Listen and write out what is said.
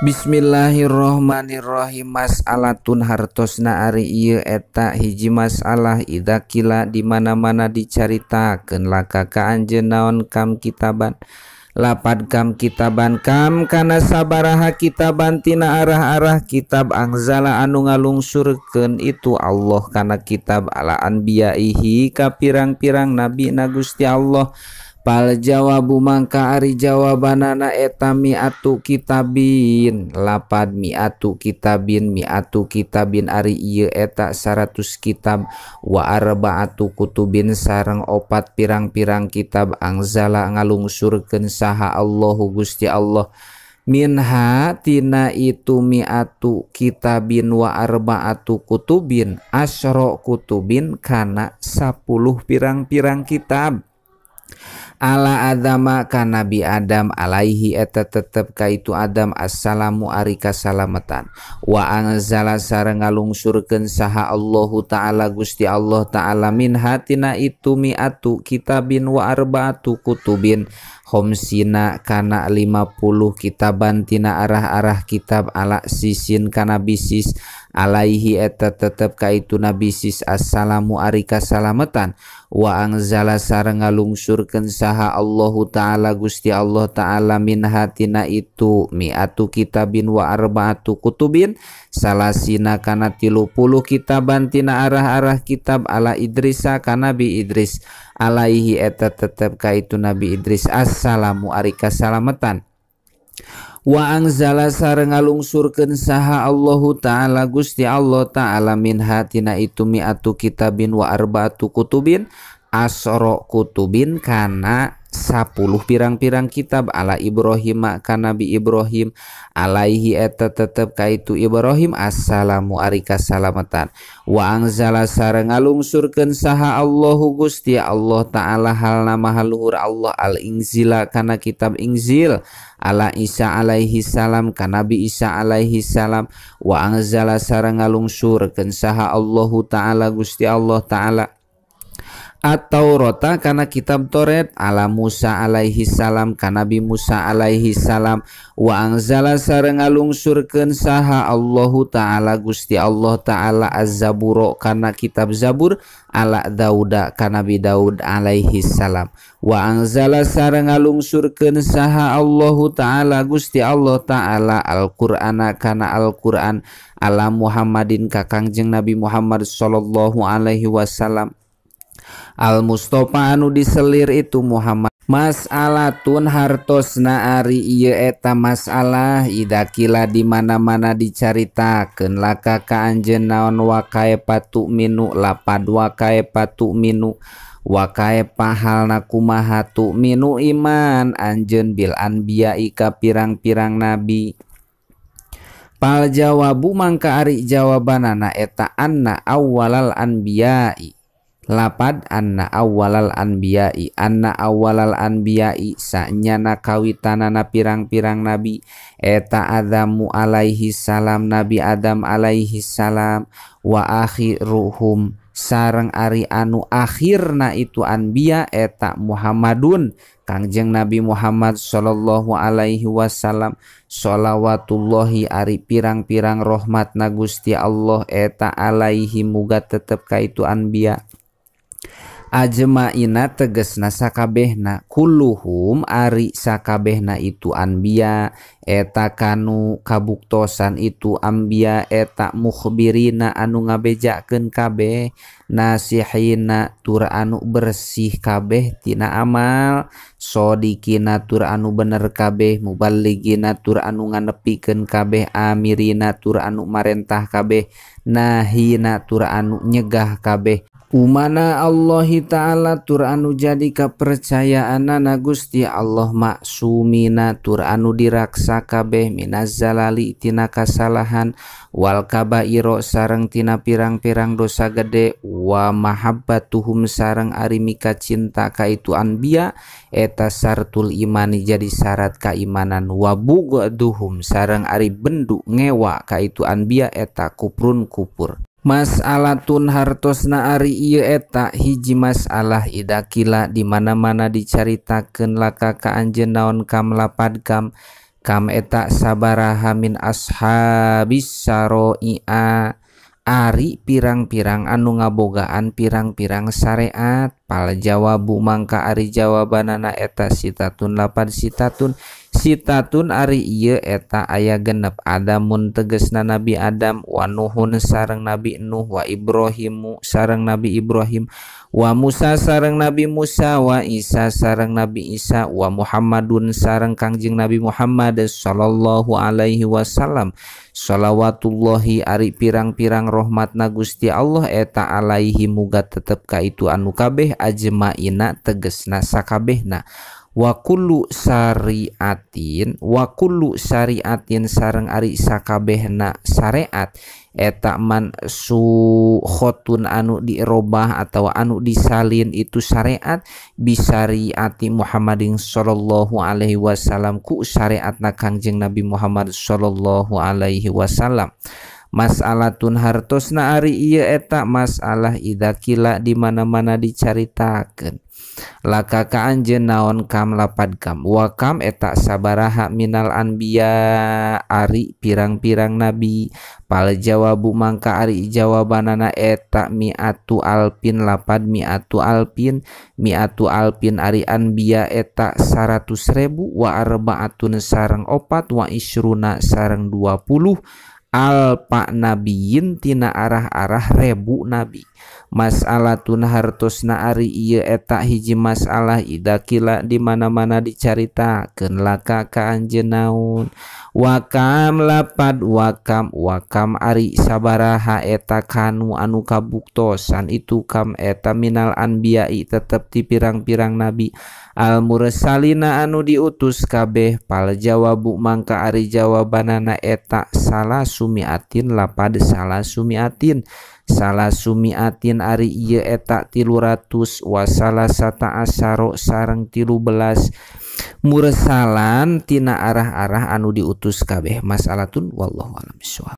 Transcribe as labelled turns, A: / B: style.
A: Bismillahirrohmanirrohim. Mas'alatun hartosna ari ieu eta hiji masalah idza kila di mana-mana dicaritakeun laka ka anjeun naon kam kitaban. Lapad kam kitaban kam kana sabaraha kitaban tina arah-arah kitab angzala anu ngalungsurkeun itu Allah kana kitab ala anbiyaihi ka pirang-pirang nabi na Gusti Allah. Pal jawabu mangka ari jawabanana eta mi'atu kitabin. Lapad mi'atu kitabin ari ieu eta 100 kitab wa arba'atu kutubin sareng opat pirang-pirang kitab angzala ngalungsurkeun saha Allahu Gusti Allah. Minha tina itu mi'atu kitabin wa arba'atu kutubin asyra kutubin kana 10 pirang-pirang kitab. Ala adama ka nabi Adam alaihi eta tetep ka itu Adam assalamu ari kasalamatan wa anzala sareng ngalungsurkeun saha Allahu taala Gusti Allah taala min hatina itu mi'atu kitabin wa arba'atu kutubin homsina kana 50 kitaban tina arah-arah kitab ala sisin kana bisis alaihi eta tetep ka itu nabi sis assalamu ari kasalamatan wa anzala sareng ngalungsurkeun saha Allahu taala Gusti Allah taala min hatina itu mi'atu kitabin wa arba'atu kutubin salasina kana 30 kitaban tina arah-arah kitab ala Idrisa kana nabi Idris alaihi eta tetep ka itu nabi Idris assalamu ari kasalamatan wa anzala sareng ngalungsurkeun saha Allahu taala Gusti Allah taala min hatina itu mi'atu kitabin wa arba'atu kutubin asra kutubin kana 10 pirang-pirang kitab ala Ibrahim ka nabi Ibrahim alaihi eta tetep ka itu Ibrahim assalamu ari kasalamatan wa anzala sareng ngalungsurkeun saha Allahu Gusti Allah taala halna mahaluhur Allah al inzila kana kitab Injil ala Isa alaihi salam ka nabi Isa alaihi salam wa anzala sareng ngalungsurkeun saha Allahu taala Gusti Allah taala At-Taurata kana kitab Taurat ala Musa alaihi salam ka nabi Musa alaihi salam wa anzala sareng ngalungsurkeun saha Allahu taala Gusti Allah taala Az-Zabura kana kitab Zabur ala Dauda ka nabi Daud alaihi salam wa anzala sareng ngalungsurkeun saha Allahu taala Gusti Allah taala Al-Qur'ana kana Al-Qur'an ala Muhammadin ka Kangjeng Nabi Muhammad sallallahu alaihi wasallam Al-Mustafa anu diselir itu Muhammad. Mas'alatun hartosna ari ieu eta masalah idakila di mana-mana dicaritakeun laka ka anjeun naon wa kaepatu minu lapad wa kaepatu minu wa kaepa halna kumaha tu minu iman anjeun bil anbiya'i ka pirang-pirang nabi. Pal jawabu mangka ari jawabanana eta anna awwalal anbiya'i lapad anna awwalal anbiya'i sanyana kawitanana pirang-pirang nabi eta Adamu alaihi salam nabi Adam alaihi salam wa akhiruhum sareng ari anu akhirna itu anbiya eta Muhammadun Kangjeng Nabi Muhammad sallallahu alaihi wasallam sholawatullahi ari pirang-pirang rahmatna Gusti Allah eta alaihi muga tetep ka itu anbiya ajmaina tegesna sakabehna kulluhum ari sakabehna itu anbiya eta kanu kabuktosan itu anbiya eta mukhbirina anu ngabejakeun kabeh nasihina tur anu bersih kabeh tina amal sodikina tur anu bener kabeh muballigina tur anu nganepikeun kabeh amirina tur anu marentah kabeh nahina tur anu nyegah kabeh umana Allahi ta'ala tur anu jadi kapercayaanana Gusti Allah maksumina tur anu diraksa kabeh minazzalali tina kasalahan wal kabairo sareng tina pirang-pirang dosa gede wa mahabbatuhum sareng ari mika cinta ka itu anbiya eta sartul imani jadi syarat keimanan wa bugduhum sareng ari bendu ngewa ka itu anbiya eta kuprun kupur. Mas'alatun hartosna ari ieu eta hiji masalah idakila di mana-mana dicaritakeun laka ka anjeun naon kam lapad kam kam eta sabaraha min ashabis saroi'a ari pirang-pirang anu ngabogaan pirang-pirang syariat. Pal jawabu mangka ari jawabanana eta sitatun lapad sitatun ari ieu eta aya genep. Adamun tegesna Nabi Adam, wa Nuhun sareng Nabi Nuh, wa Ibrahimu sareng Nabi Ibrahim, wa Musa sareng Nabi Musa, wa Isa sareng Nabi Isa, wa Muhammadun sareng Kangjeng Nabi Muhammad sallallahu alaihi wasallam. Shalawatullahi ari pirang-pirang rahmatna Gusti Allah eta alaihi muga tetep ka itu anu kabeh ajmaina tegesna sakabehna. Wa kullu syariatin sareng ari sakabehna syariat eta man sukhotun anu dirobah atau anu disalin itu syariat bisyariati Muhammadin sallallahu alaihi wasallam ku syariatna Kangjeng Nabi Muhammad sallallahu alaihi wasallam. Mas'alatun hartosna ari ieu eta masalah idakila di mana-mana dicaritakeun. Laka ka anjeun naon kam lapad kam. Wa kam eta sabaraha minal anbiya ari pirang-pirang nabi. Pal jawabu mangka ari jawabanana eta mi'atu alpin lapad mi'atu alpin ari anbiya eta 100.000 wa arba'atun sareng 4 wa isruna sareng 20 alpa nabiyin tina arah-arah ribu nabi. Mas'alatun hartosna ari ieu eta hiji masalah idakila di mana-mana dicaritakeun laka ka anjeun naon. Wakam lapad wakam ari sabaraha eta kanu anu kabuktosan itu kam eta minal anbiya'i tetep ti pirang-pirang nabi al mursalina anu diutus kabeh. Pal jawabu mangka ari jawabanana eta salah sumiatin lapad salah sumiatin ari ieu eta 300 wasala sata asaro sareng 13 mursalan tina arah-arah anu diutus kabeh. Masalatun wallahu a'lam bishawab.